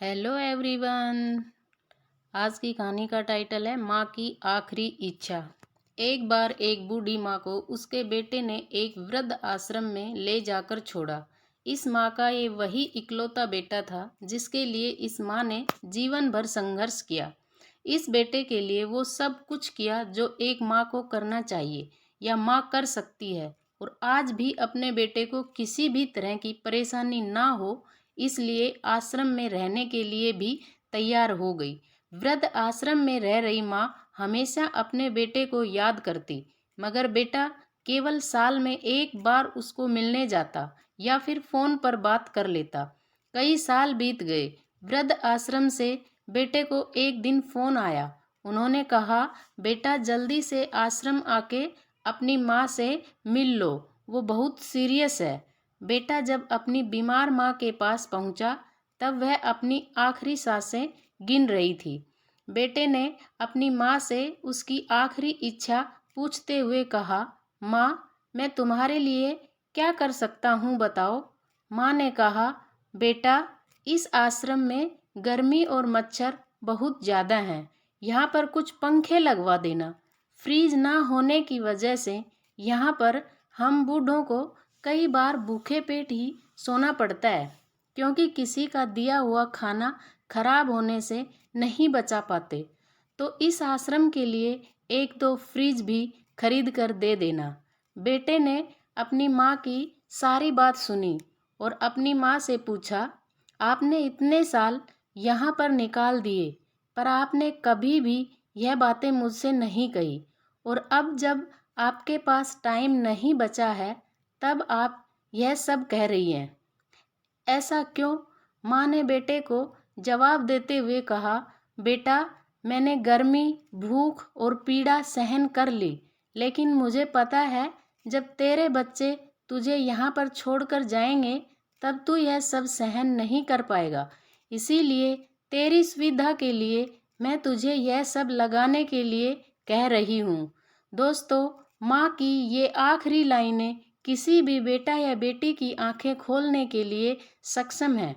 Hello everyone. आज की कहानी का टाइटल है माँ की आखिरी इच्छा। एक बार एक बूढ़ी माँ को उसके बेटे ने एक वृद्ध आश्रम में ले जाकर छोड़ा। इस माँ का ये वही इकलौता बेटा था जिसके लिए इस माँ ने जीवन भर संघर्ष किया। इस बेटे के लिए वो सब कुछ किया जो एक माँ को करना चाहिए या माँ कर सकती है, और आज भी अपने बेटे को किसी भी तरह की परेशानी ना हो इसलिए आश्रम में रहने के लिए भी तैयार हो गई। वृद्ध आश्रम में रह रही माँ हमेशा अपने बेटे को याद करती, मगर बेटा केवल साल में एक बार उसको मिलने जाता या फिर फोन पर बात कर लेता। कई साल बीत गए। वृद्ध आश्रम से बेटे को एक दिन फोन आया। उन्होंने कहा, बेटा जल्दी से आश्रम आके अपनी माँ से मिल लो, वो बहुत सीरियस है। बेटा जब अपनी बीमार माँ के पास पहुंचा तब वह अपनी आखिरी सांसें गिन रही थी। बेटे ने अपनी माँ से उसकी आखिरी इच्छा पूछते हुए कहा, माँ मैं तुम्हारे लिए क्या कर सकता हूँ बताओ। माँ ने कहा, बेटा इस आश्रम में गर्मी और मच्छर बहुत ज़्यादा हैं, यहाँ पर कुछ पंखे लगवा देना। फ्रीज ना होने की वजह से यहाँ पर हम बूढ़ों को कई बार भूखे पेट ही सोना पड़ता है, क्योंकि किसी का दिया हुआ खाना खराब होने से नहीं बचा पाते। तो इस आश्रम के लिए एक दो फ्रिज भी खरीद कर दे देना। बेटे ने अपनी माँ की सारी बात सुनी और अपनी माँ से पूछा, आपने इतने साल यहाँ पर निकाल दिए पर आपने कभी भी यह बातें मुझसे नहीं कही, और अब जब आपके पास टाइम नहीं बचा है तब आप यह सब कह रही हैं। ऐसा क्यों? माँ ने बेटे को जवाब देते हुए कहा, बेटा मैंने गर्मी, भूख और पीड़ा सहन कर ली, लेकिन मुझे पता है जब तेरे बच्चे तुझे यहाँ पर छोड़कर जाएंगे तब तू यह सब सहन नहीं कर पाएगा। इसीलिए तेरी सुविधा के लिए मैं तुझे यह सब लगाने के लिए कह रही हूँ। दोस्तों, माँ की ये आखिरी लाइनें किसी भी बेटा या बेटी की आंखें खोलने के लिए सक्षम है।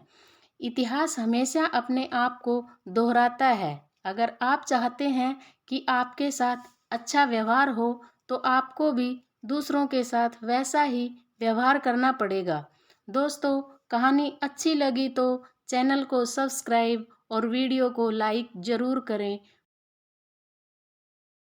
इतिहास हमेशा अपने आप को दोहराता है। अगर आप चाहते हैं कि आपके साथ अच्छा व्यवहार हो तो आपको भी दूसरों के साथ वैसा ही व्यवहार करना पड़ेगा। दोस्तों, कहानी अच्छी लगी तो चैनल को सब्सक्राइब और वीडियो को लाइक ज़रूर करें।